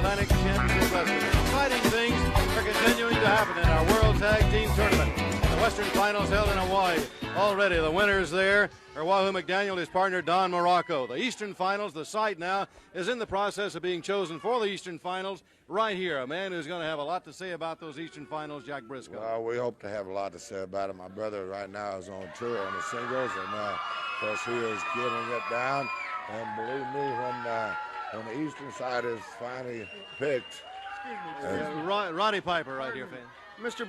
Mid-Atlantic Championship Wrestling. Exciting things are continuing to happen in our World Tag Team Tournament. The Western Finals held in Hawaii. Already the winners there are Wahoo McDaniel, his partner Don Morocco. The Eastern Finals, the site now, is in the process of being chosen for the Eastern Finals. Right here, a man who's going to have a lot to say about those Eastern Finals, Jack Briscoe. Well, we hope to have a lot to say about it. My brother right now is on tour on the singles, and of course he is getting it down. And believe me, when the Eastern side is finally picked. Roddy Piper right here, fan. Mr.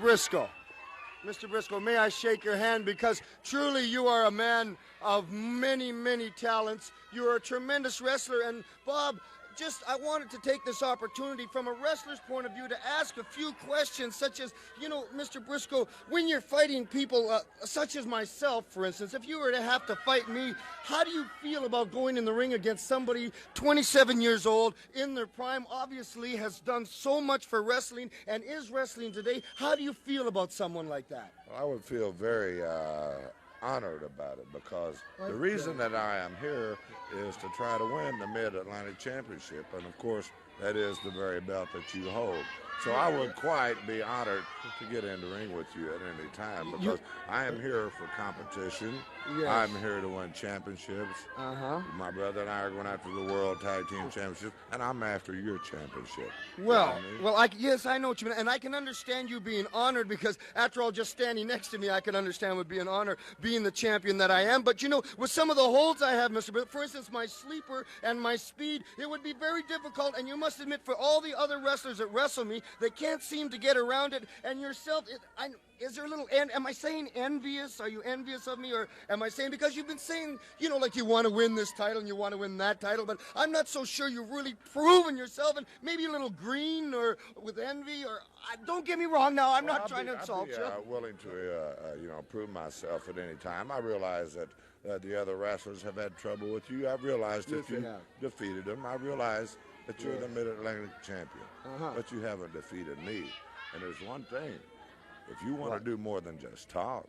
Briscoe, may I shake your hand, because truly you are a man of many, many talents. You are a tremendous wrestler, and Bob, I wanted to take this opportunity from a wrestler's point of view to ask a few questions, such as, Mr. Briscoe, when you're fighting people such as myself, for instance, if you were to have to fight me, how do you feel about going in the ring against somebody 27 years old, in their prime, obviously has done so much for wrestling and is wrestling today? How do you feel about someone like that? Well, I would feel very honored about it, because the reason that I am here is to try to win the Mid-Atlantic Championship, and of course that is the very belt that you hold. So I would quite be honored to get in the ring with you at any time, because I am here for competition. Yes. I'm here to win championships. My brother and I are going after the World Tag Team Championship, and I'm after your championship. Well, yes, I know what you mean, and I can understand you being honored, because after all, just standing next to me, I can understand would be an honor, being the champion that I am. But with some of the holds I have, Mr. But for instance, my sleeper and my speed, it would be very difficult, and you must admit, for all the other wrestlers that wrestle me, they can't seem to get around it. And yourself, is there a little, am I saying envious? Are you envious of me, or am I saying, because you've been saying, like you want to win this title and you want to win that title, but I'm not so sure you've really proven yourself, and maybe a little green or with envy, or don't get me wrong now, I'm not trying to insult you. I'm willing to, prove myself at any time. I realize that the other wrestlers have had trouble with you. I've realized that you defeated them. I realize that you're the Mid-Atlantic champion, but you haven't defeated me. And there's one thing. If you want to do more than just talk,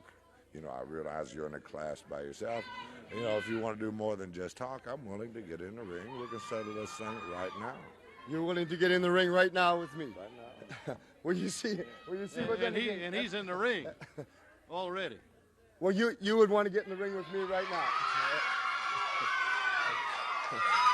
I realize you're in a class by yourself. If you want to do more than just talk, I'm willing to get in the ring. We can settle this thing right now. You're willing to get in the ring right now with me? Right now. Will you see? And he's in the ring already. Well, you would want to get in the ring with me right now.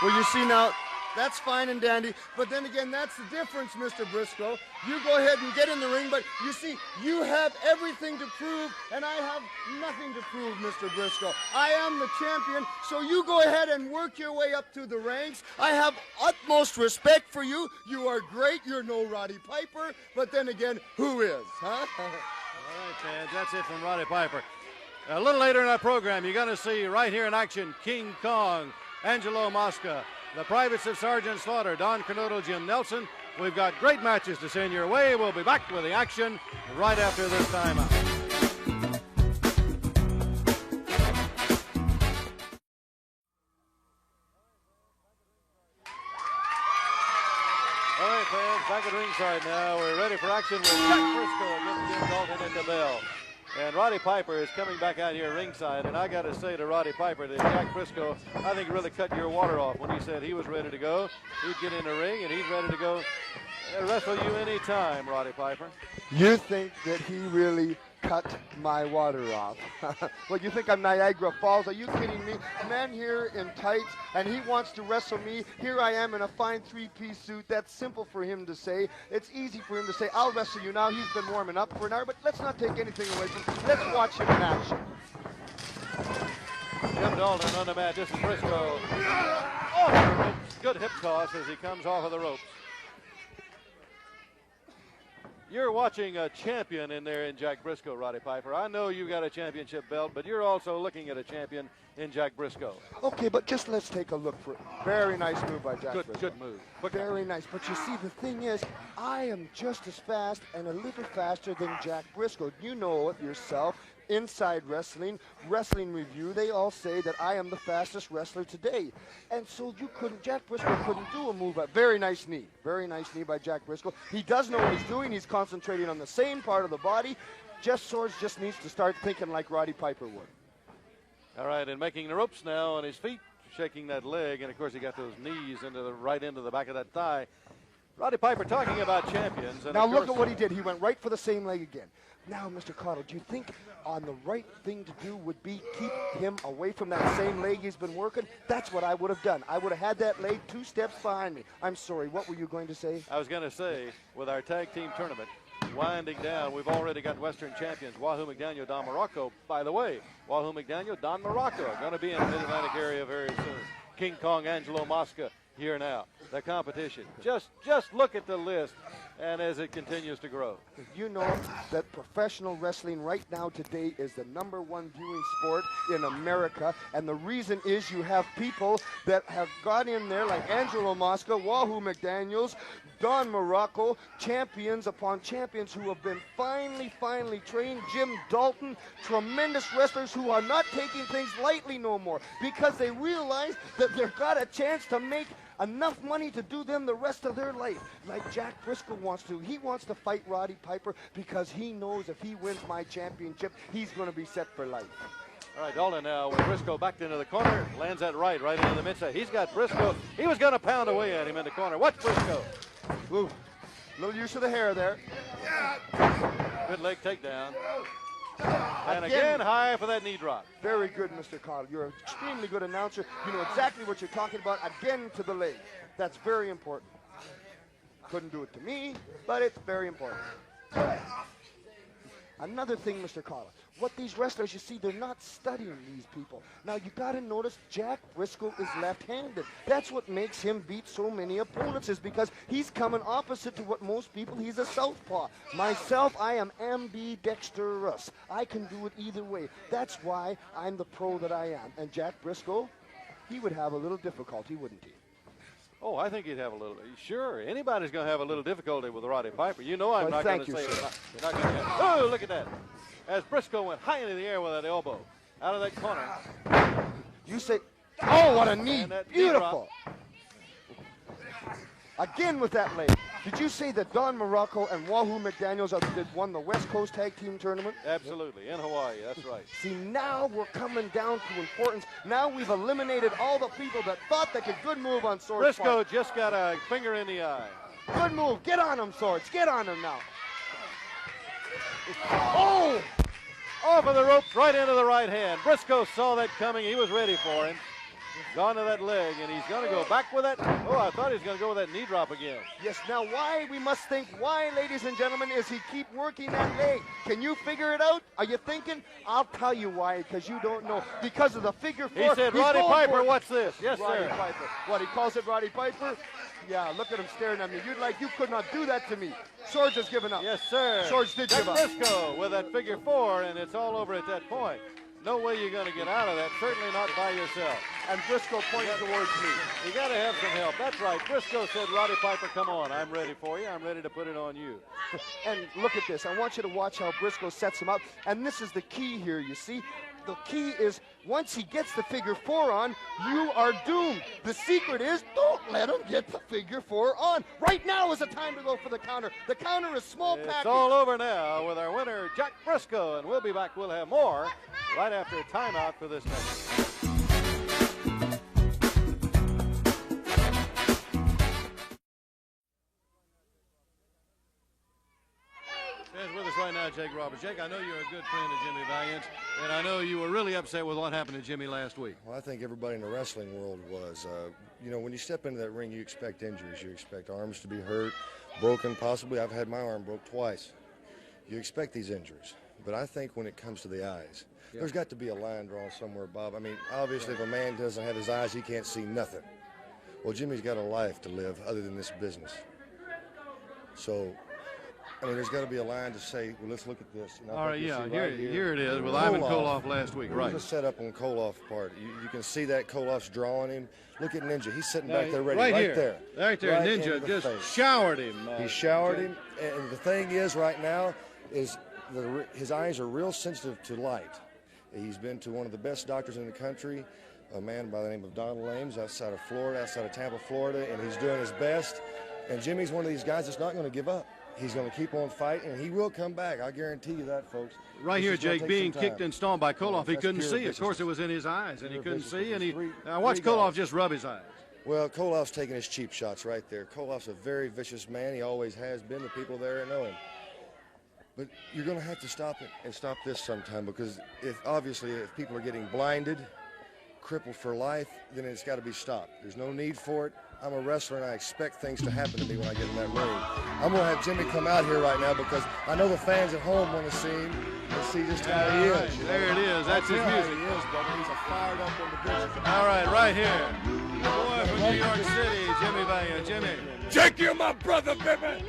Well, you see now, that's fine and dandy, but then again, that's the difference, Mr. Briscoe. You go ahead and get in the ring, but you see, you have everything to prove, and I have nothing to prove, Mr. Briscoe. I am the champion, so you go ahead and work your way up through the ranks. I have utmost respect for you. You are great. You're no Roddy Piper, but then again, who is, huh? All right, fans, that's it from Roddy Piper. A little later in our program, you're going to see right here in action King Kong, Angelo Mosca, the Privates of Sergeant Slaughter, Don Cornotto, Jim Nelson. We've got great matches to send your way. We'll be back with the action right after this timeout. All right, fans, back at ringside now. We're ready for action with Jack Briscoe against Jim Dalton and DeBell. And Roddy Piper is coming back out here ringside, and I got to say to Roddy Piper that Jack Briscoe, I think, really cut your water off when he said he was ready to go. He'd get in the ring, and he's ready to go wrestle you anytime, Roddy Piper. You think that he really cut my water off? Well, you think I'm Niagara Falls? Are you kidding me? A man here in tights, and he wants to wrestle me. Here I am in a fine three-piece suit. That's simple for him to say. It's easy for him to say, I'll wrestle you now. He's been warming up for an hour, but let's not take anything away from him. Let's watch him in action. Jim Dalton on the mat. This is Briscoe. Off the ropes. Good hip toss as he comes off of the ropes. You're watching a champion in there in Jack Briscoe, Roddy Piper. I know you got a championship belt, but you're also looking at a champion in Jack Briscoe. Okay, but just let's take a look for it. Very nice move by Jack Briscoe. Good move. Very nice. But you see, the thing is, I am just as fast and a little faster than Jack Briscoe. You know it yourself. Inside Wrestling, Wrestling Review, they all say that I am the fastest wrestler today. And so Jack Briscoe couldn't do a move. Very nice knee. Very nice knee by Jack Briscoe. He does know what he's doing. He's concentrating on the same part of the body. Jeff Swords just needs to start thinking like Roddy Piper would. All right, and making the ropes now on his feet, shaking that leg, and of course he got those knees right into the back of that thigh. Roddy Piper talking about champions. And Now of look course, at what he did. He went right for the same leg again. Now, Mr. Cottle, do you think on the right thing to do would be keep him away from that same leg he's been working? That's what I would have done. I would have had that leg 2 steps behind me. I'm sorry, what were you going to say? I was going to say, with our tag team tournament winding down, we've already got Western champions, Wahoo McDaniel, Don Morocco. By the way, Wahoo McDaniel, Don Morocco are going to be in the Mid-Atlantic area very soon. King Kong, Angelo Mosca here now. The competition. Just look at the list, and as it continues to grow. You know that professional wrestling right now today is the #1 viewing sport in America, and the reason is you have people that have got in there like Angelo Mosca, Wahoo McDaniels, Don Morocco, champions upon champions who have been finely trained, Jim Dalton, tremendous wrestlers who are not taking things lightly no more because they realize that they've got a chance to make enough money to do them the rest of their life, like Jack Briscoe wants to. He wants to fight Roddy Piper because he knows if he wins my championship, he's going to be set for life. All right, Dalton now with Briscoe backed into the corner, lands that right into the midside. He's got Briscoe. He was going to pound away at him in the corner. Watch Briscoe. Ooh, little use of the hair there. Good leg takedown. And again, high for that knee drop. Very good, Mr. Cottle. You're an extremely good announcer. You know exactly what you're talking about. Again to the leg. That's very important. Couldn't do it to me, but it's very important. Another thing, Mr. Cottle, what these wrestlers, you see, they're not studying these people. Now, you got to notice Jack Briscoe is left-handed. That's what makes him beat so many opponents, is because he's coming opposite to what most people, he's a southpaw. Myself, I am ambidextrous. I can do it either way. That's why I'm the pro that I am. And Jack Briscoe, he would have a little difficulty, wouldn't he? Oh, I think he'd have a little. Sure, anybody's going to have a little difficulty with Roddy Piper. You know I'm Well, not going to thank say you, sir. you're not going to have. Oh, look at that. As Briscoe went high into the air with that elbow. Out of that corner. You say, oh, what a knee. And that knee Beautiful. Again with that leg. Did you say that Don Morocco and Wahoo McDaniels won the West Coast Tag Team Tournament? Absolutely, in Hawaii, that's right. See, now we're coming down to importance. Now we've eliminated all the people that thought they could good move on Swords. Briscoe just got a finger in the eye. Good move. Get on him, Swords. Get on him now. Oh! Off of the ropes, right into the right hand. Briscoe saw that coming. He was ready for him. Gone to that leg, and he's going to go back with that. Oh, I thought he was going to go with that knee drop again. Yes, now why, we must think, why, ladies and gentlemen, is he keep working that leg? Can you figure it out? Are you thinking? I'll tell you why, because you don't know. Because of the figure 4. He said, Roddy Piper, what's this? Yes, Roddy sir. Piper. What, he calls it Roddy Piper? Yeah, look at him staring at me. You could not do that to me. Swords has given up. Yes, sir. Swords did Jack give up. Briscoe with that figure 4, and it's all over at that point. No way you're going to get out of that, certainly not by yourself. And Briscoe pointed towards me. You got to have some help. That's right. Briscoe said, Roddy Piper, come on. I'm ready for you. I'm ready to put it on you. And look at this. I want you to watch how Briscoe sets him up. And this is the key here, you see. The key is once he gets the figure 4 on, you are doomed. The secret is don't let him get the figure 4 on. Right now is the time to go for the counter. The counter is small It's package. all over now with our winner, Jack Briscoe, and we'll be back. We'll have more right after a timeout for this match. Stands with us right now, Jake Roberts. Jake, I know you're a good friend of Jimmy Valiant, and I know you were really upset with what happened to Jimmy last week. Well, I think everybody in the wrestling world was. You know, when you step into that ring, you expect injuries. You expect arms to be hurt, broken, possibly. I've had my arm broke twice. You expect these injuries. But I think when it comes to the eyes, there's got to be a line drawn somewhere, Bob. I mean, obviously, if a man doesn't have his eyes, he can't see nothing. Well, Jimmy's got a life to live other than this business. So, I mean, there's got to be a line to say, well, let's look at this. And I All right, think you yeah, see right here it is with Ivan Koloff. Koloff last week, It right. was a setup on Koloff's part. You can see that Koloff's drawing him. Look at Ninja. He's sitting Now, back there ready, right here. there. Right there, Right Ninja into the just face. showered him. He showered him, and the thing is right now is his eyes are real sensitive to light. He's been to one of the best doctors in the country, a man by the name of Donald Ames outside of Florida, outside of Tampa, Florida, and he's doing his best. And Jimmy's one of these guys that's not going to give up. He's going to keep on fighting, and he will come back. I guarantee you that, folks. Right This here, is gonna Jake, take being some kicked time. and stomped by Koloff. He That's couldn't pure see. Of course, viciousness. it was in his eyes, and he Pure couldn't viciousness. see. And he Three watch Koloff guys. just rub his eyes. Well, Koloff's taking his cheap shots right there. Koloff's a very vicious man. He always has been. The people there know him. But you're going to have to stop it and stop this sometime, because obviously if people are getting blinded, crippled for life, then it's got to be stopped. There's no need for it. I'm a wrestler and I expect things to happen to me when I get in that ring. I'm going to have Jimmy come out here right now because I know the fans at home want to see him and see just how he right. is. There it is. That's his music. He is, brother. He's a fired up individual. All right here. The boy from New York City, Jimmy Valiant. Jimmy. Jake, you're my brother, baby.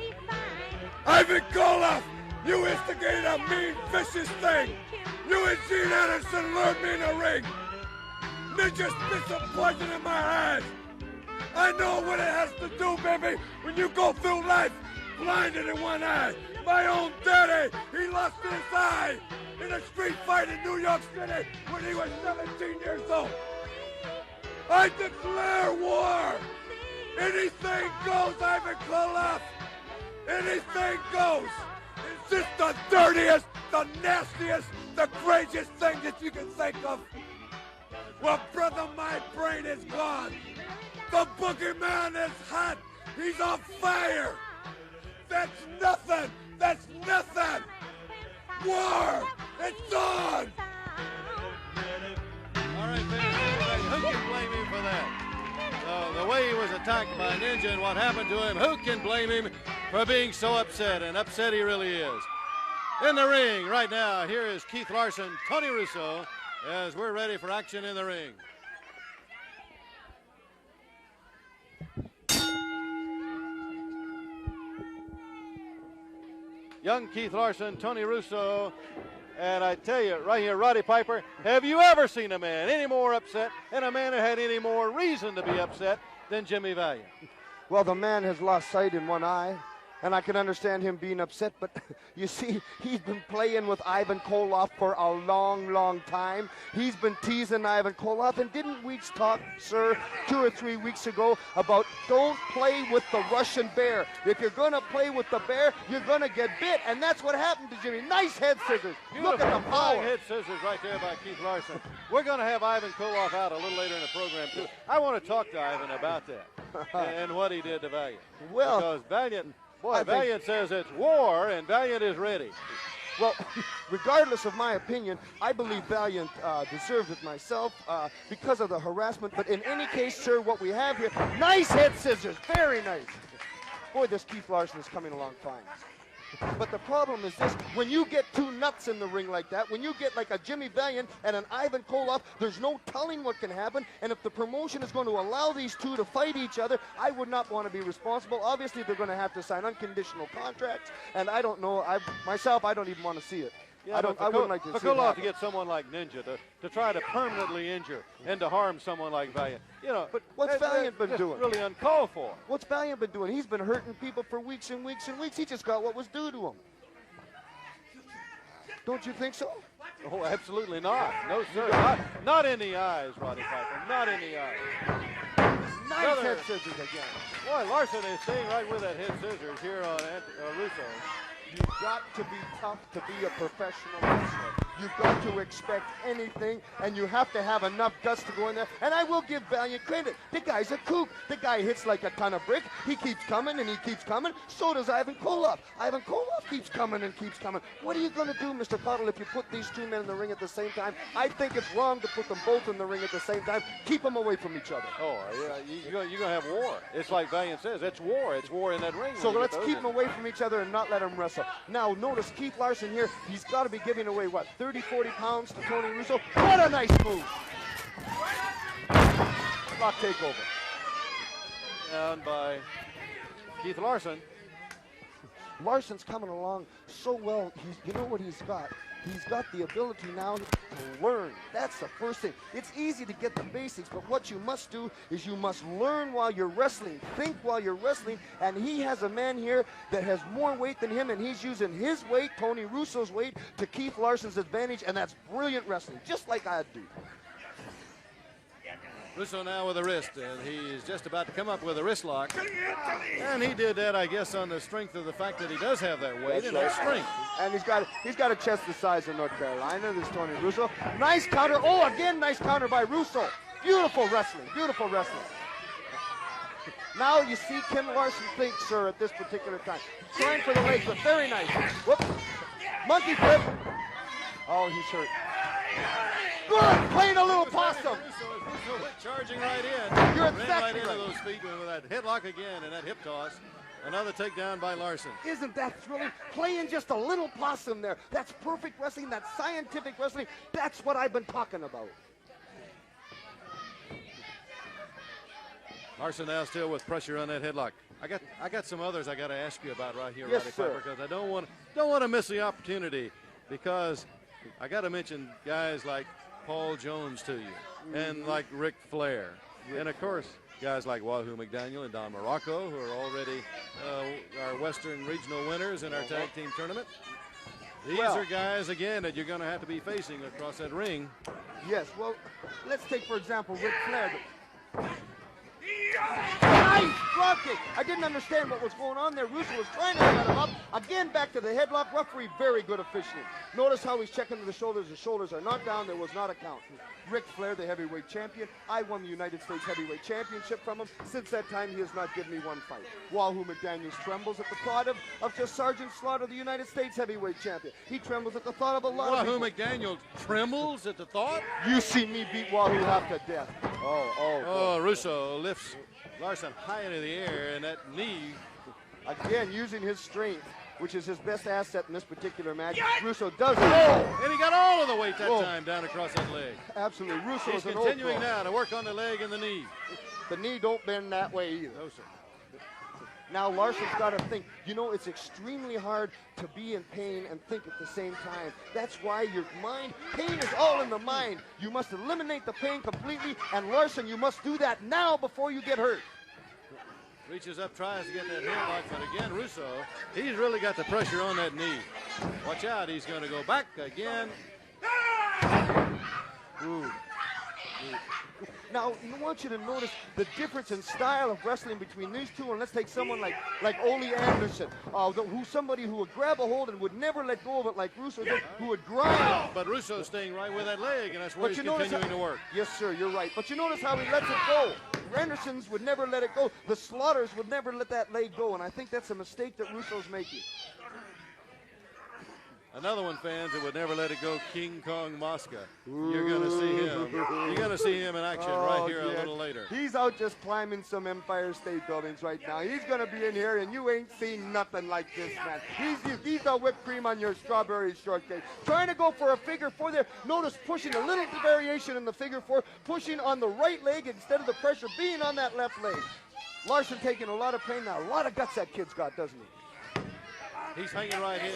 Ivan Koloff, you instigated a mean, vicious thing. You and Gene Anderson lured me in the ring. Ninja spit some poison in my eyes. I know what it has to do, baby, when you go through life blinded in one eye. My own daddy, he lost his eye in a street fight in New York City when he was 17 years old. I declare war. Anything goes, Ivan Koloff. Anything goes. It's just the dirtiest, the nastiest, the craziest thing that you can think of. Well, brother, my brain is gone. The boogeyman is hot. He's on fire. That's nothing. That's nothing. War. It's on. All right, fans, who can blame him for that? So the way he was attacked by Ninja and what happened to him, who can blame him for being so upset? And upset he really is. In the ring right now, here is Keith Larson, Tony Russo, as we're ready for action in the ring. Young Keith Larson, Tony Russo, and I tell you right here, Roddy Piper, have you ever seen a man any more upset and a man who had any more reason to be upset than Jimmy Valiant? Well, the man has lost sight in one eye, and I can understand him being upset, but you see, he's been playing with Ivan Koloff for a long, long time. He's been teasing Ivan Koloff, and didn't we talk, sir, 2 or 3 weeks ago about don't play with the Russian bear. If you're going to play with the bear, you're going to get bit, and that's what happened to Jimmy. Nice head scissors. Look at the power. Head scissors right there by Keith Larson. We're going to have Ivan Koloff out a little later in the program, too. I want to talk to Ivan about that and what he did to Valiant. Well, because Valiant... Boy, Valiant says it's war, and Valiant is ready. Well, regardless of my opinion, I believe Valiant deserved it myself because of the harassment. But in any case, sir, what we have here, nice head scissors, very nice. Boy, this Keith Larson is coming along fine. But the problem is this, when you get two nuts in the ring like that, when you get like a Jimmy Valiant and an Ivan Koloff, there's no telling what can happen. And if the promotion is going to allow these two to fight each other, I would not want to be responsible. Obviously, they're going to have to sign unconditional contracts. And I don't know, I don't even want to see it. Yeah, I wouldn't like to see it Koloff happen. to get someone like Ninja to try to permanently injure and to harm someone like Valiant. You know, But what's Valiant been that's doing? really uncalled for. What's Valiant been doing? He's been hurting people for weeks and weeks and weeks. He just got what was due to him. Don't you think so? Oh, absolutely not. No, sir. Not in the eyes, Roddy Piper. Not in the eyes. Nice Another- head scissors again. Boy, Larson is staying right with that head scissors here on Russo. You've got to be tough to be a professional wrestler. You've got to expect anything, and you have to have enough guts to go in there. And I will give Valiant credit. The guy's a kook. The guy hits like a ton of brick. He keeps coming, and he keeps coming. So does Ivan Koloff. Ivan Koloff keeps coming and keeps coming. What are you going to do, Mr. Cottle, if you put these two men in the ring at the same time? I think it's wrong to put them both in the ring at the same time. Keep them away from each other. Oh, yeah, you're going to have war. It's like Valiant says. It's war. It's war in that ring. So when you let's get those keep in. them away from each other and not let them wrestle. Now, notice Keith Larson here. He's got to be giving away, what, 30, 40 pounds to Tony Russo? What a nice move. Lock takeover. Down by Keith Larson. Larson's coming along so well. You know what he's got? He's got the ability now to learn. That's the first thing. It's easy to get the basics, but what you must do is you must learn while you're wrestling. Think while you're wrestling, and he has a man here that has more weight than him, and he's using his weight, Tony Russo's weight, to Keith Larson's advantage, and that's brilliant wrestling, just like I do. Russo now with a wrist, and he's just about to come up with a wrist lock. And he did that, I guess, on the strength of the fact that he does have that weight and that strength. And he's got a chest the size of North Carolina, this Tony Russo. Nice counter. Oh, again, nice counter by Russo. Beautiful wrestling. Beautiful wrestling. Now you see Ken Larson think, sir, at this particular time. Trying for the leg, but very nice. Whoop. Monkey flip. Oh, he's hurt. Good, playing a little possum. Russo went charging right in. You're Ran exactly right into right. those feet with that headlock again and that hip toss. Another takedown by Larson. Isn't that thrilling? Playing just a little possum there. That's perfect wrestling. That's scientific wrestling. That's what I've been talking about. Larson now still with pressure on that headlock. I got some others I got to ask you about right here, Yes, Roddy sir. Piper, because I don't want to miss the opportunity, because I got to mention guys like Paul Jones to you, and like Ric Flair, and of course guys like Wahoo McDaniel and Don Morocco, who are already our Western regional winners in our tag team tournament. These Well- are guys again that you're going to have to be facing across that ring. Yes, well, let's take, for example, Ric Flair. Nice drop kick. I didn't understand what was going on there. Russo was trying to set him up. Again, back to the headlock. Referee, very good officiating. Notice how he's checking to the shoulders. The shoulders are not down. There was not a count. Ric Flair, the heavyweight champion. I won the United States Heavyweight Championship from him. Since that time, he has not given me one fight. Wahoo McDaniels trembles at the thought of just Sergeant Slaughter, the United States Heavyweight Champion. He trembles at the thought of a lot of Wahoo people. McDaniel trembles at the thought. You see me beat Wahoo half to death. Oh, Russo lifts Larson high into the air, and that knee. Again, using his strength, which is his best asset in this particular match. Russo does it. Oh, And he got all of the weight that Whoa. time down across that leg. absolutely. Russo He's is an old continuing pro. now to work on the leg and the knee. The knee don't bend that way either. No, sir. Now Larson's got to think. You know, it's extremely hard to be in pain and think at the same time. That's why your mind, pain is all in the mind. You must eliminate the pain completely, and Larson, you must do that now before you get hurt. Reaches up, tries to get that headlock, but again, Russo, he's really got the pressure on that knee. Watch out, he's going to go back again. Ooh. Now, I want you to notice the difference in style of wrestling between these two, and let's take someone like Ole Anderson, who's somebody who would grab a hold and would never let go of it like Russo did, who would grind. But Russo's staying right with that leg, and that's where But he's you notice continuing to work. Yes, sir, you're right. But you notice how he lets it go. Andersons would never let it go. The Slaughters would never let that leg go, and I think that's a mistake that Russo's making. Another one, fans, that would never let it go, King Kong Mosca. You're going to see him. You're going to see him in action right here a yes. little later. He's out just climbing some Empire State Buildings right now. He's going to be in here, and you ain't seen nothing like this, man. He's a whipped cream on your strawberry shortcake. Trying to go for a figure four there. Notice pushing a little variation in the figure four, pushing on the right leg instead of the pressure being on that left leg. Larson taking a lot of pain now. A lot of guts that kid's got, doesn't he? He's hanging right in.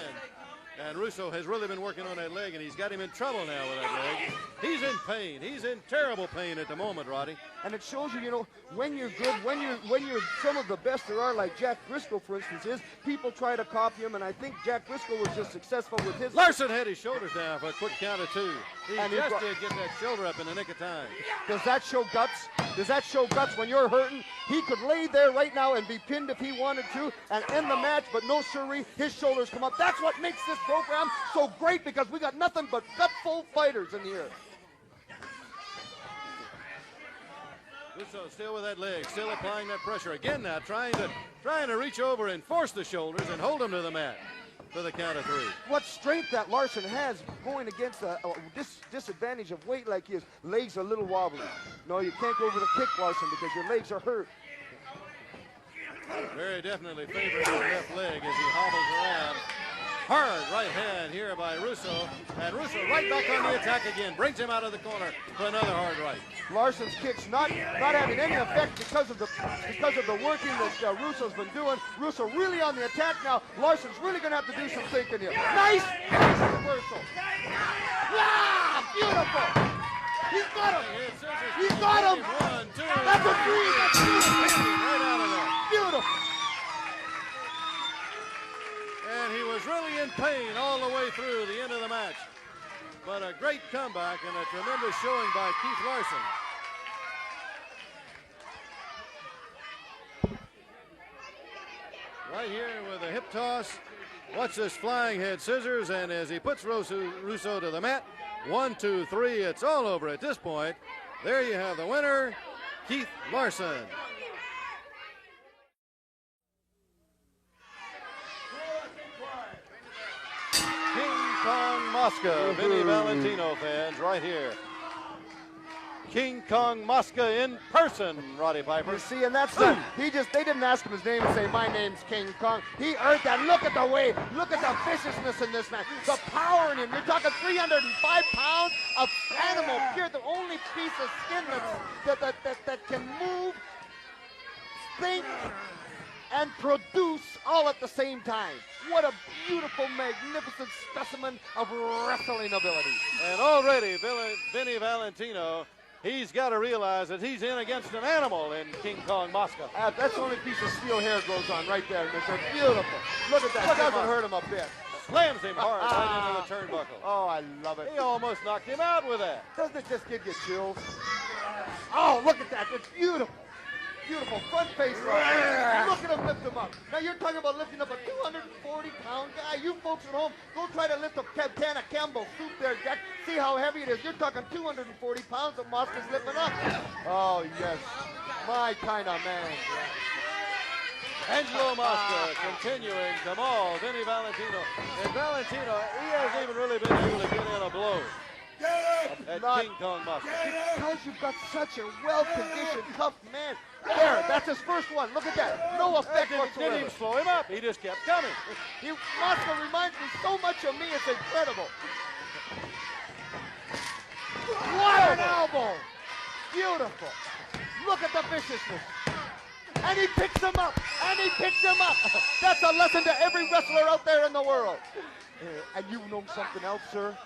And Russo has really been working on that leg, and he's got him in trouble now with that leg. He's in pain. He's in terrible pain at the moment, Roddy. And it shows you, you know, when you're good, when you're some of the best there are, like Jack Briscoe, for instance, is people try to copy him, and I think Jack Briscoe was just successful with his. Larson had his shoulders down for a quick count of two. He And he just brought- did get that shoulder up in the nick of time. Does that show guts? Does that show guts when you're hurting? He could lay there right now and be pinned if he wanted to and end the match, but no siree, his shoulders come up. That's what makes this program so great, because we got nothing but gutful fighters in here. Russo still with that leg, still applying that pressure. Again now, trying to reach over and force the shoulders and hold him to the mat for the count of three. What strength that Larson has going against a disadvantage of weight like his. Legs a little wobbly. No, you can't go over the kick, Larson, because your legs are hurt. Very definitely favoring the left leg as he hobbles around. Hard right hand here by Russo. And Russo right back on the attack again. Brings him out of the corner for another hard right. Larson's kicks not having any effect because of the working that Russo's been doing. Russo really on the attack now. Larson's really going to have to do some thinking here. Nice reversal. Ah, beautiful. He's got him. He's got him. One, two, That's a three. That's beautiful. right out of there. Beautiful. And he was really in pain all the way through the end of the match. But a great comeback and a tremendous showing by Keith Larson. Right here with a hip toss. Watch this flying head scissors, and as he puts Russo to the mat, 1, 2, 3, it's all over at this point. There you have the winner, Keith Larson. Mosca, Vinny Valentino fans, right here. King Kong Mosca in person, Roddy Piper. You see, and that's the, they didn't ask him his name and say, my name's King Kong. He earned that. Look at the way, look at the viciousness in this man. The power in him. You're talking 305 pounds of animal pure, the only piece of skin that can move, think, and produce all at the same time. What a beautiful, magnificent specimen of wrestling ability. And already, Vinny Valentino, he's got to realize that he's in against an animal in King Kong Mosca. That's the only piece of steel hair grows on right there, Mr. Beautiful. Look at that. It doesn't hurt him a bit. Slams him hard right into the turnbuckle. Oh, I love it. He almost knocked him out with that. Doesn't it just give you chills? Oh, look at that. It's beautiful. Beautiful front face. Look at him lift him up. Now you're talking about lifting up a 240-pound guy. You folks at home, go try to lift a can of Campbell soup there, Jack. See how heavy it is. You're talking 240 pounds that Mosca's lifting up. Oh, yes. My kind of man. Angelo Mosca continuing to maul Vinny Valentino. And Valentino, he hasn't even really been able to get in a blow at King Kong Mosca. Because you've got such a well-conditioned, tough man. There, that's his first one. Look at that. No effect Didn't whatsoever. even slow him up. He just kept coming. Mosca reminds me so much of me. It's incredible. What an elbow. Beautiful. Look at the viciousness. And he picks him up. And he picks him up. That's a lesson to every wrestler out there in the world. And you know something else, sir?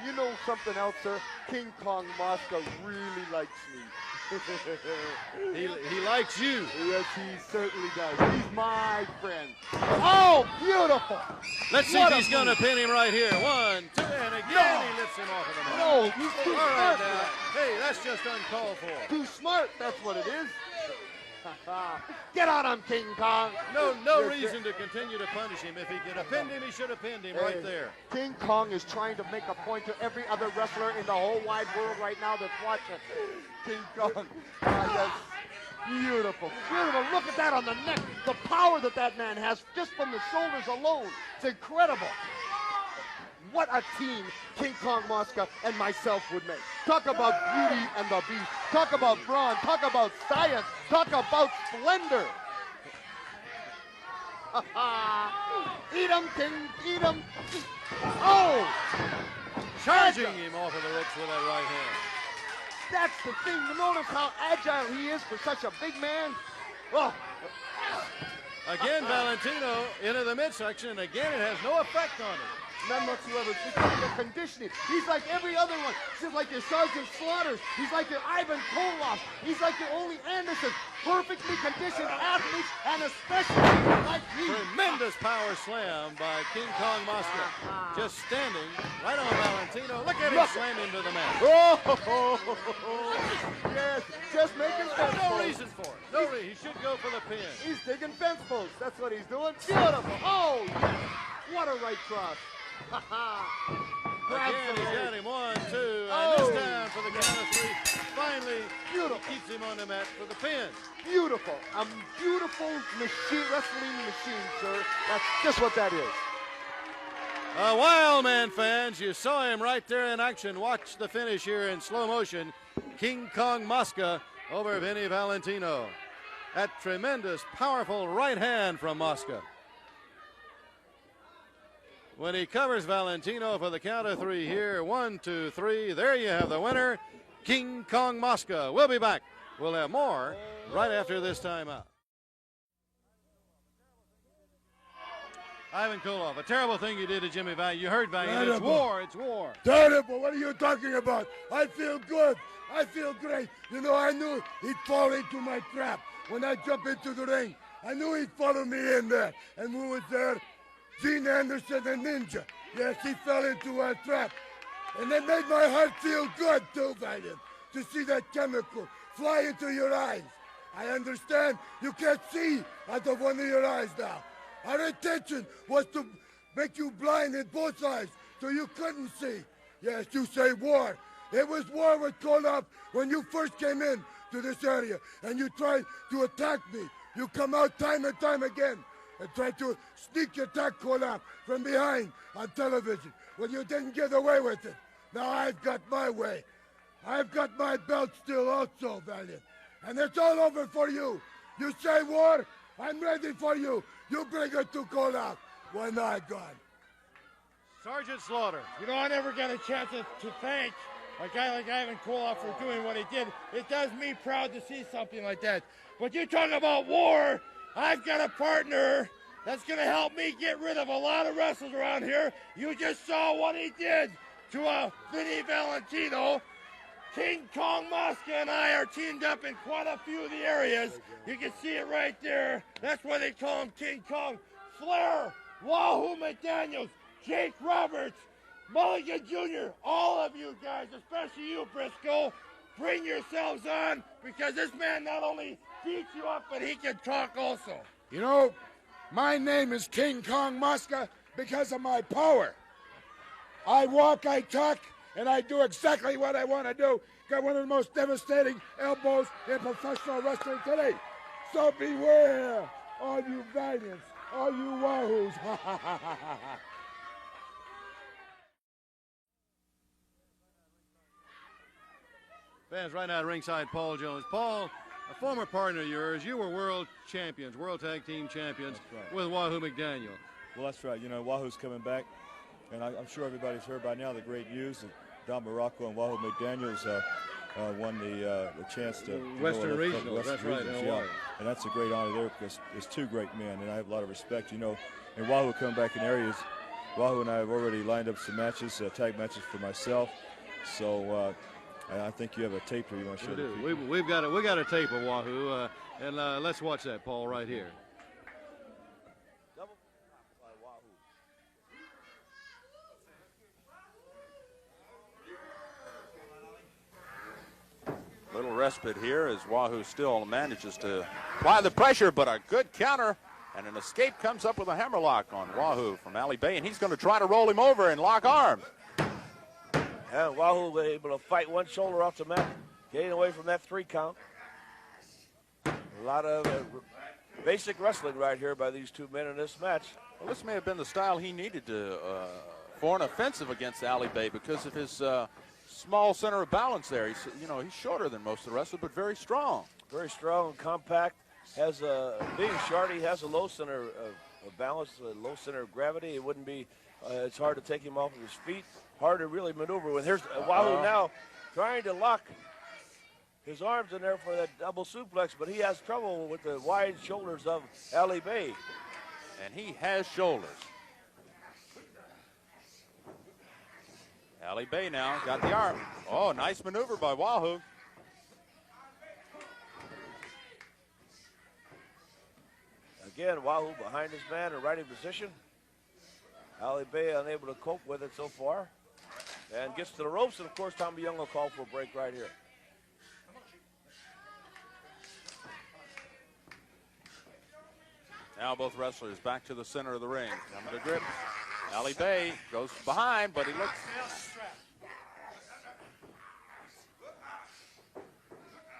You know something else, sir? King Kong Mosca really likes me. He likes you. Yes, he certainly does. He's my friend. Oh, beautiful. Let's see if he's going to pin him right here. 1, 2, and again he lifts him off of the mat. No, he's too All right smart. now. Hey, that's just uncalled for. Too smart, that's what it is. Get on him, King Kong. No Yes, reason to continue to punish him. If he could have pinned him, he should have pinned him right there. King Kong is trying to make a point to every other wrestler in the whole wide world right now that's watching. King Kong. Yes. Beautiful. Beautiful. Look at that on the neck. The power that man has just from the shoulders alone. It's incredible. What a team King Kong Mosca and myself would make. Talk about beauty and the beast. Talk about brawn. Talk about science. Talk about splendor. Eat 'em, King. Eat 'em. Oh! Charging him off of the ropes with that right hand. That's the thing. You notice how agile he is for such a big man? Oh. Again, Valentino into the midsection, and again it has no effect on him. None whatsoever. It's because of the conditioning. He's like every other one. He's like your Sergeant Slaughters. He's like your Ivan Koloff. He's like your Ole Anderson. Perfectly conditioned athletes, and especially like me. Tremendous power slam by King Kong Mosca. Just standing right on Valentino. Look at him slam him to the mat. Oh, yes, just making fence No posts. reason for it. No reason. He should go for the pin. He's digging fence posts. That's what he's doing. Beautiful. Oh, yes. What a right cross. Again, he's got him. 1, 2, and Oh. this time for the count of 3. Finally, Beautiful. keeps him on the mat for the pin. Beautiful. A beautiful machine, wrestling machine, sir. That's just what that is. Wild Man fans, you saw him right there in action. Watch the finish here in slow motion. King Kong Mosca over Vinny Valentino. That tremendous, powerful right hand from Mosca. When he covers Valentino for the count of 3 here. 1, 2, 3. There you have the winner, King Kong Mosca. We'll be back. We'll have more right after this timeout. Ivan Koloff, a terrible thing you did to Jimmy Valiant. You heard Valiant. It's war. It's war. Terrible. What are you talking about? I feel good. I feel great. You know, I knew he'd fall into my trap when I jumped into the ring. I knew he'd follow me in there. And who was there? Gene Anderson and Ninja. Yes, he fell into our trap. And that made my heart feel good too, Valiant, to see that chemical fly into your eyes. I understand you can't see out of one of your eyes now. Our intention was to make you blind in both eyes so you couldn't see. Yes, you say war. It was war with Koloff when you first came in to this area and you tried to attack me. You come out time and time again. and tried to sneak attack Konam from behind on television. Well, you didn't get away with it. Now I've got my way. I've got my belt still also, Valiant. And it's all over for you. You say war, I'm ready for you. You bring it to Konam when I'm gone. Sergeant Slaughter. You know, I never got a chance to thank a guy like Ivan Koloff for doing what he did. It does me proud to see something like that. But you talk about war, I've got a partner that's going to help me get rid of a lot of wrestlers around here. You just saw what he did to Vinny Valentino. King Kong Mosca and I are teamed up in quite a few of the areas. You can see it right there. That's why they call him King Kong. Flair, Wahoo McDaniels, Jake Roberts, Mulligan Jr., all of you guys, especially you, Briscoe, bring yourselves on because this man not only beats you up, but he can talk also. You know, my name is King Kong Mosca because of my power. I walk, I talk, and I do exactly what I want to do. Got one of the most devastating elbows in professional wrestling today. So beware, all you Valiants, all you Wahoos. Fans right now at ringside, Paul Jones. Paul, a former partner of yours, you were world champions, world tag team champions with Wahoo McDaniel. Well, that's right. You know, Wahoo's coming back, and I'm sure everybody's heard by now the great news that Don Morocco and Wahoo McDaniels won the chance to Western Regional. Western That's right. Regionals, yeah. And that's a great honor there because it's two great men, and I have a lot of respect. You know, and Wahoo coming back in areas. Wahoo and I have already lined up some matches, tag matches for myself. So I think you have a tape here you want to show. We do. We've got a tape of Wahoo, and let's watch that, Paul, right here. Little respite here as Wahoo still manages to apply the pressure, but a good counter and an escape comes up with a hammerlock on Wahoo from Ali Bay, and he's going to try to roll him over and lock arms. And Wahoo was able to fight one shoulder off the mat, getting away from that 3 count. A lot of basic wrestling right here by these two men in this match. Well, this may have been the style he needed to for an offensive against Ali Bay because of his small center of balance there. He's shorter than most of the wrestlers, but very strong. Very strong, compact. Has being short, he has a low center of balance, a low center of gravity. It wouldn't be. It's hard to take him off of his feet. Hard to really maneuver with. Here's Wahoo now trying to lock his arms in there for that double suplex, but he has trouble with the wide shoulders of Ali Bay. And he has shoulders. Ali Bay now got the arm. Oh, nice maneuver by Wahoo. Again, Wahoo behind his man in righting position. Ali Bay unable to cope with it so far. And gets to the ropes, and of course Tommy Young will call for a break right here. Now both wrestlers back to the center of the ring. Coming to grip. Ali Bay goes behind, but he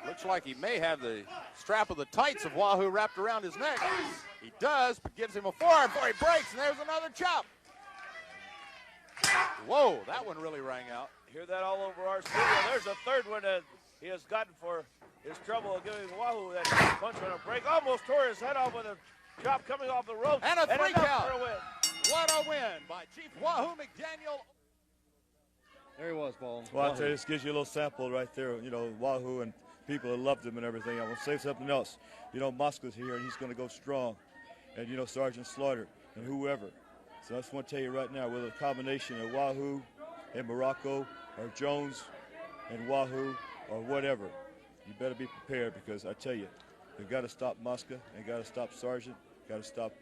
looks like he may have the strap of the tights of Wahoo wrapped around his neck. He does, but gives him a forearm before he breaks, and there's another chop. Whoa, that one really rang out. Hear that all over our studio. There's a third one that he has gotten for his trouble of giving Wahoo that punch on a break. Almost tore his head off with a chop coming off the rope. And a 3 count. For a win. What a win by Chief Wahoo McDaniel. There he was, Paul. Well, I'll tell you, this gives you a little sample right there. You know, Wahoo and people that loved him and everything. I want to say something else. You know, Mosca's here, and he's going to go strong. And, you know, Sergeant Slaughter and whoever. So I just want to tell you right now, with a combination of Wahoo and Morocco or Jones and Wahoo or whatever, you better be prepared because I tell you, you've got to stop Mosca and got to stop Sergeant, got to stop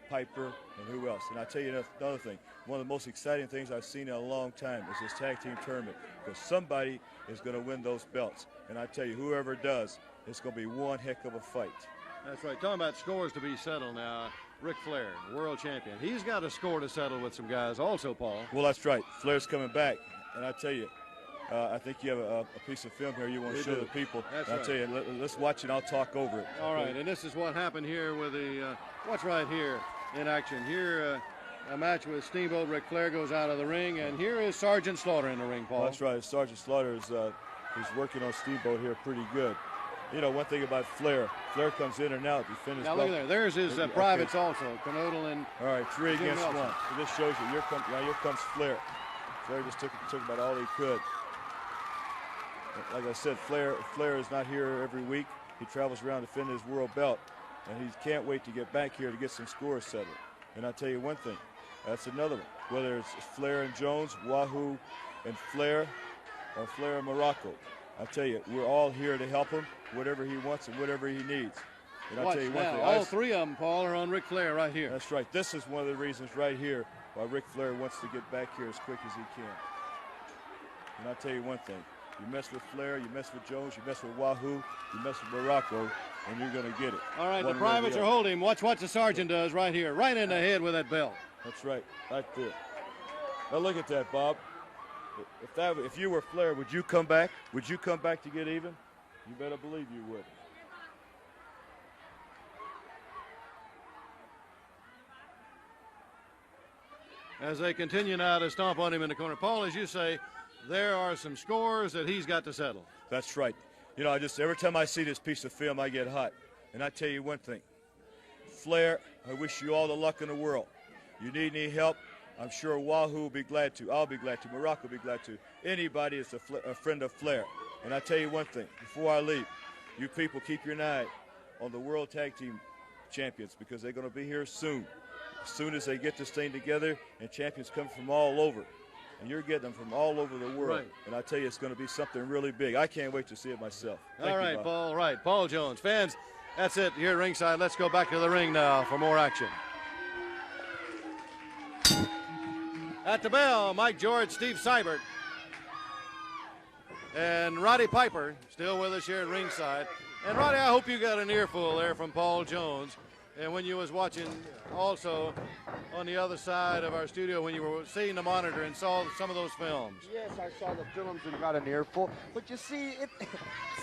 Piper and who else. And I tell you another thing, one of the most exciting things I've seen in a long time is this tag team tournament because somebody is going to win those belts. And I tell you, whoever does, it's going to be one heck of a fight. That's right. Talking about scores to be settled now. Ric Flair, world champion. He's got a score to settle with some guys also, Paul. Well, that's right. Flair's coming back. And I tell you, I think you have a piece of film here you want to show the people. That's I'll right. tell you, let's watch it. I'll talk over it. All right, and this is what happened here with the, what's right here in action. Here, a match with Steamboat. Ric Flair goes out of the ring, and here is Sergeant Slaughter in the ring, Paul. That's right. Sergeant Slaughter is he's working on Steamboat here pretty good. You know, one thing about Flair comes in and out. He finished. Now look at there. There's his privates also, Canodal and. All right, 3 Jim against Nelson. 1. So this shows you. Here comes Flair. Flair just took about all he could. Like I said, Flair is not here every week. He travels around to defend his world belt, and he can't wait to get back here to get some scores settled. And I'll tell you one thing, that's another one. Whether it's Flair and Jones, Wahoo and Flair, or Flair and Morocco, I'll tell you, we're all here to help him, whatever he wants and whatever he needs. And I'll Watch tell you one now, thing. all three of them, Paul, are on Ric Flair right here. That's right. This is one of the reasons right here why Ric Flair wants to get back here as quick as he can. And I'll tell you one thing. You mess with Flair, you mess with Jones, you mess with Wahoo, you mess with Morocco, and you're going to get it. All right, One the way or privates are other. holding him. Watch what the sergeant does right here, right in the head with that belt. That's right, right there. Now look at that, Bob. If you were Flair, would you come back? Would you come back to get even? You better believe you would. As they continue now to stomp on him in the corner. Paul, as you say, there are some scores that he's got to settle. That's right. You know, every time I see this piece of film, I get hot. And I tell you one thing. Flair, I wish you all the luck in the world. You need any help, I'm sure Wahoo will be glad to. I'll be glad to. Morocco will be glad to. Anybody is a friend of Flair. And I tell you one thing, before I leave, you people keep your eye on the World Tag Team Champions because they're going to be here soon. As soon as they get this thing together and champions come from all over. And you're getting them from all over the world. Right. And I tell you, it's going to be something really big. I can't wait to see it myself. Thank All you, right, Bob. Paul. Right, Paul Jones. Fans, that's it here at ringside. Let's go back to the ring now for more action. At the bell, Mike George, Steve Seibert, and Roddy Piper still with us here at ringside. And Roddy, I hope you got an earful there from Paul Jones. And when you was watching also on the other side of our studio, when you were seeing the monitor and saw some of those films. Yes, I saw the films and got an earful. But you see,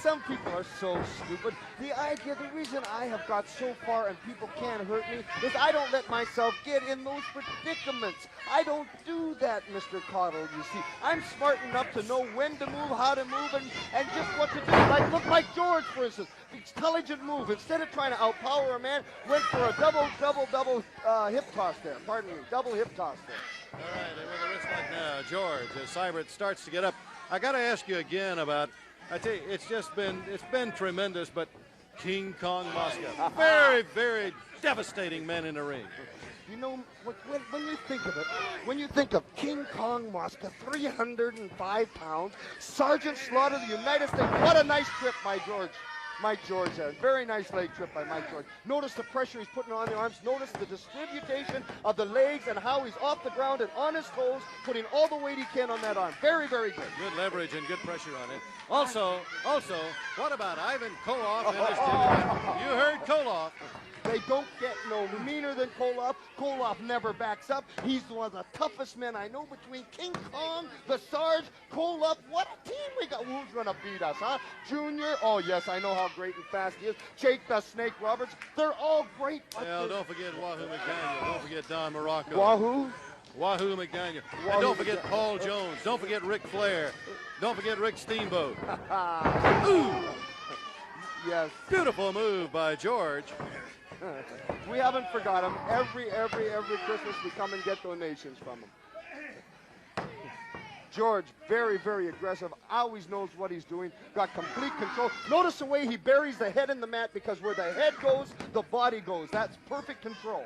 some people are so stupid. The reason I have got so far and people can't hurt me is I don't let myself get in those predicaments. I don't do that, Mr. Caudle, you see. I'm smart enough to know when to move, how to move, and just what to do. Look like George, for instance. Intelligent move. Instead of trying to outpower a man, went for a double hip toss there. Pardon me, double hip toss there. All right, and with the wrist lock now, George, as Seibert starts to get up. I got to ask you again about, I tell you, it's been tremendous, but King Kong Mosca, very, very devastating man in the ring. You know, when you think of it, when you think of King Kong Mosca, 305 pounds, Sergeant Slaughter, the United States, what a nice trip, Mike George there. Very nice leg trip by Mike George. Notice the pressure he's putting on the arms. Notice the distribution of the legs and how he's off the ground and on his toes, putting all the weight he can on that arm. Very, very good. Good leverage and good pressure on it. Also, what about Ivan Koloff in his studio? You heard Koloff. They don't get no meaner than Koloff. Koloff never backs up. He's one of the toughest men I know between King Kong, the Sarge, Koloff. What a team we got. Who's going to beat us, huh? Junior? Oh, yes, I know how great and fast he is. Jake the Snake Roberts. They're all great. Well, don't forget Wahoo McDaniel. Don't forget Don Morocco. Wahoo McDaniel. And don't forget Paul Jones. Don't forget Ric Flair. Don't forget Rick Steamboat. Ooh. Yes. Beautiful move by George. We haven't forgot him. Every Christmas we come and get donations from him. George, very, very aggressive, always knows what he's doing, got complete control. Notice the way he buries the head in the mat because where the head goes, the body goes. That's perfect control.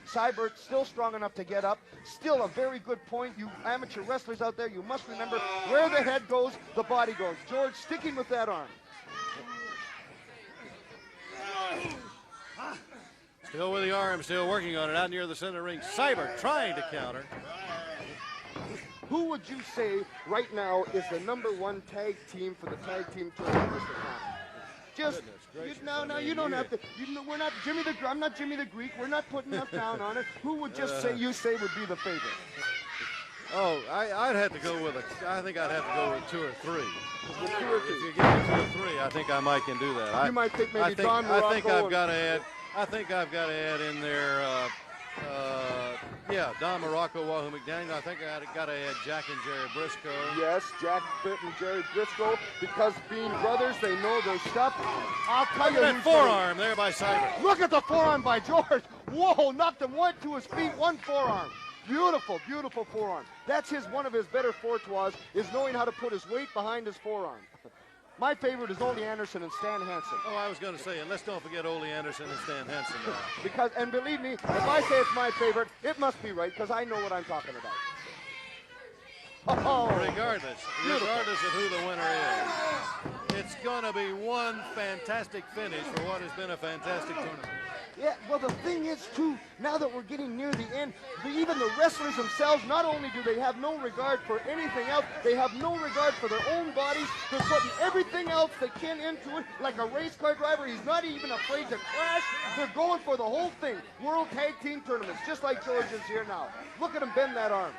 Seibert still strong enough to get up. Still a very good point. You amateur wrestlers out there, you must remember where the head goes, the body goes. George sticking with that arm. Still with the arm, still working on it out near the center ring. Seibert trying to counter. Who would you say right now is the #1 tag team for the tag team tournament, Mr. Khan? Just you don't have to. We're not Jimmy the. I'm not Jimmy the Greek. We're not putting us down on it. Who would you say would be the favorite? Oh, I'd have to go with I think I'd have to go with 2 or 3. With 2 or 3. If you give me 2 or 3, I think I might can do that. You might think maybe Don Morocco. I think I've got to add. I think I've got to add in there. Don Morocco, Wahoo McDaniel. I think I got to add Jack and Jerry Briscoe. Yes, Jack Bitt and Jerry Briscoe, because being brothers, they know their stuff. I'll tell you that forearm there by Seibert. Look at the forearm by George. Whoa, knocked him one to his feet, one forearm. Beautiful, beautiful forearm. That's one of his better fortes, is knowing how to put his weight behind his forearm. My favorite is Ole Anderson and Stan Hansen. Oh, I was going to say, and let's don't forget Ole Anderson and Stan Hansen now. Because, and believe me, if I say it's my favorite, it must be right, because I know what I'm talking about. Oh, regardless of who the winner is, it's going to be one fantastic finish for what has been a fantastic tournament. Yeah, well, the thing is, too, now that we're getting near the end, even the wrestlers themselves, not only do they have no regard for anything else, they have no regard for their own bodies. They're putting everything else they can into it. Like a race car driver, he's not even afraid to crash. They're going for the whole thing. World Tag Team Tournaments, just like George is here now. Look at him bend that arm.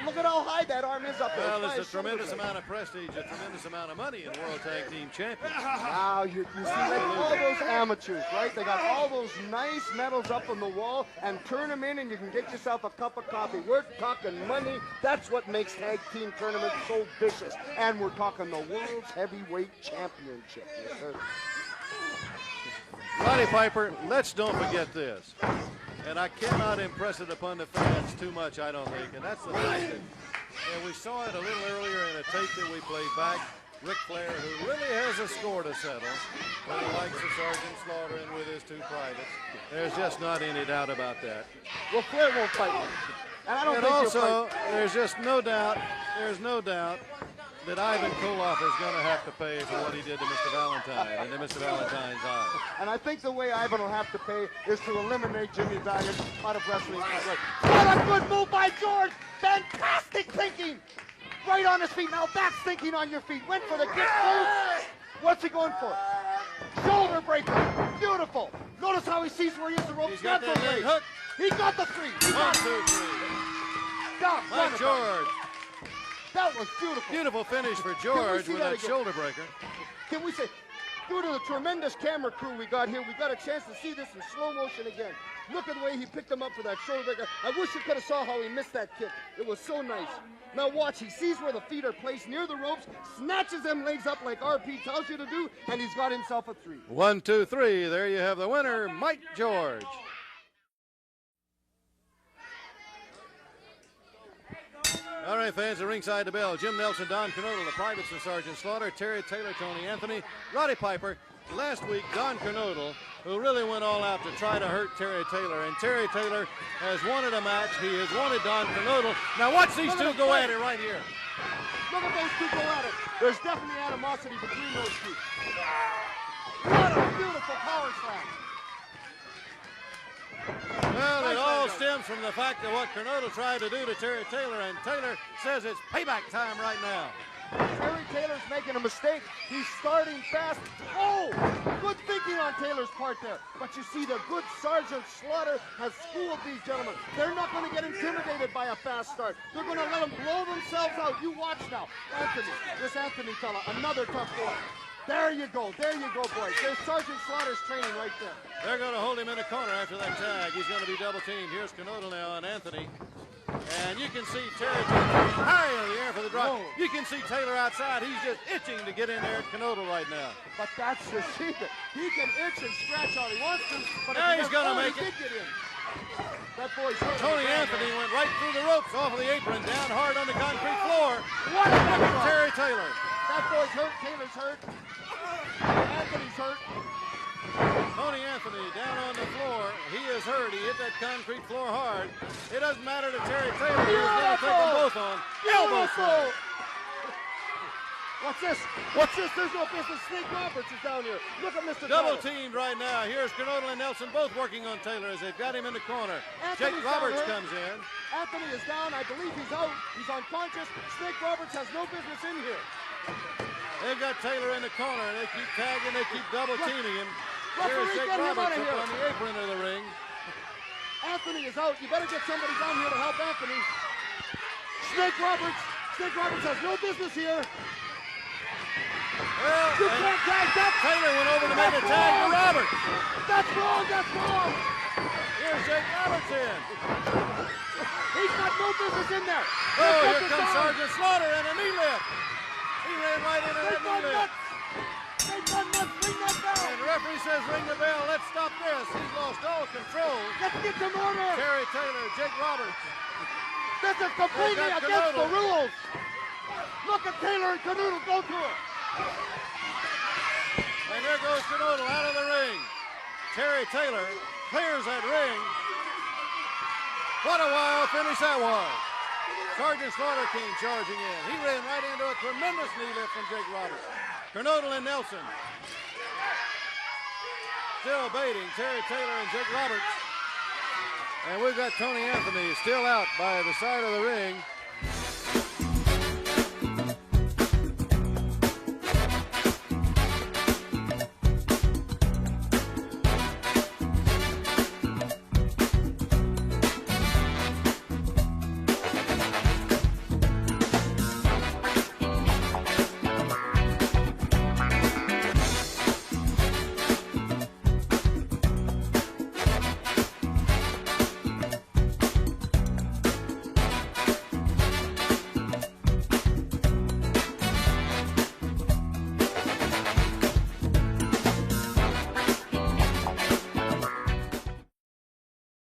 Look at how high that arm is up there. Well, there's a tremendous amount of prestige, a tremendous amount of money in World Tag Team Champions. Now, you see, like all those amateurs, right? They got all those nice medals up on the wall, and turn them in, and you can get yourself a cup of coffee. We're talking money. That's what makes Tag Team Tournaments so vicious. And we're talking the World's Heavyweight Championship. Yes, sir. Roddy Piper, let's don't forget this. And I cannot impress it upon the fans too much, I don't think. And that's the fact that, and we saw it a little earlier in a tape that we played back. Ric Flair, who really has a score to settle, but he likes the Sergeant Slaughter in with his 2 privates. There's just not any doubt about that. Well, Flair won't fight. And I don't think also, there's just no doubt, that Ivan Koloff is going to have to pay for what he did to Mr. Valentine and to Mr. Valentine's eyes. And I think the way Ivan will have to pay is to eliminate Jimmy Valiant out of wrestling. What a good move by George! Fantastic thinking! Right on his feet. Now that's thinking on your feet. Went for the kick. What's he going for? Shoulder breaker. Beautiful. Notice how he sees where he is the rope. He's got that leg hook. He got the 3. 1, 2, 3. Stop. By George. That was beautiful. Beautiful finish for George with that shoulder breaker. Can we say, due to the tremendous camera crew we got here, we got a chance to see this in slow motion again. Look at the way he picked him up for that shoulder breaker. I wish you could have saw how he missed that kick. It was so nice. Now watch, he sees where the feet are placed near the ropes, snatches them legs up like RP tells you to do, and he's got himself a 3. 1, 2, 3. There you have the winner, Mike George. All right, fans, the ringside the bell. Jim Nelson, Don Kernodle, the privates of Sergeant Slaughter, Terry Taylor, Tony Anthony, Roddy Piper. Last week, Don Kernodle, who really went all out to try to hurt Terry Taylor, and Terry Taylor has wanted a match. He has wanted Don Kernodle. Now watch these two go at it right here. Look at those 2 go at it. There's definitely animosity between those 2. What a beautiful power slam. Well, it all stems from the fact of what Kernodle tried to do to Terry Taylor, and Taylor says it's payback time right now. Terry Taylor's making a mistake. He's starting fast. Oh, good thinking on Taylor's part there. But you see, the good Sergeant Slaughter has schooled these gentlemen. They're not going to get intimidated by a fast start. They're going to let them blow themselves out. You watch now. Anthony, this Anthony fella, another tough boy. There you go, boys. There's Sergeant Slaughter's training right there. They're going to hold him in the corner after that tag. He's going to be double teamed. Here's Kernodle now on Anthony. And you can see Terry Taylor high in the air for the drop. Whoa. You can see Taylor outside. He's just itching to get in there at Kernodle right now. But that's the secret. He can itch and scratch all he wants to. But now he's going to make it. Get in. That boy's hurt. Tony Anthony went right through the ropes off of the apron, down hard on the concrete floor. What a backdrop. Terry Taylor. That boy's hurt. Taylor's hurt. Anthony's hurt. Tony Anthony down on the floor. He is hurt. He hit that concrete floor hard. It doesn't matter to Terry Taylor. He's going to take them both on. Elbow slam. What's this? What's this? There's no business. Snake Roberts is down here. Look at Mr. Double teamed right now. Here's Kernodle and Nelson both working on Taylor as they've got him in the corner. Jake Roberts comes in. Anthony is down. I believe he's out. He's unconscious. Snake Roberts has no business in here. They've got Taylor in the corner, and they keep tagging, they keep double teaming him. Here's Jake get him Roberts out of here. up on the apron of the ring. Anthony is out. You better get somebody down here to help Anthony. Snake Roberts has no business here. Well, You can't tag that. Taylor went over to make a tag to Roberts. That's wrong. That's wrong. Here's Jake Roberts in. He's got no business in there. Oh, here comes Sergeant Slaughter and a knee lift. He ran right into that knee lift. They've done nuts. Ring that bell. And the referee says ring the bell. Let's stop this. He's lost all control. Let's get some order. Terry Taylor, Jake Roberts. This is completely They've got against the Canoodle. rules. Look at Taylor and Canoodle. Go to it. And there goes Canoodle out of the ring. Terry Taylor clears that ring. What a wild finish that was. Sergeant Slaughter came charging in. He ran right into a tremendous knee lift from Jake Roberts. Canoodle and Nelson. Still baiting Terry Taylor and Jake Roberts. And we've got Tony Anthony still out by the side of the ring.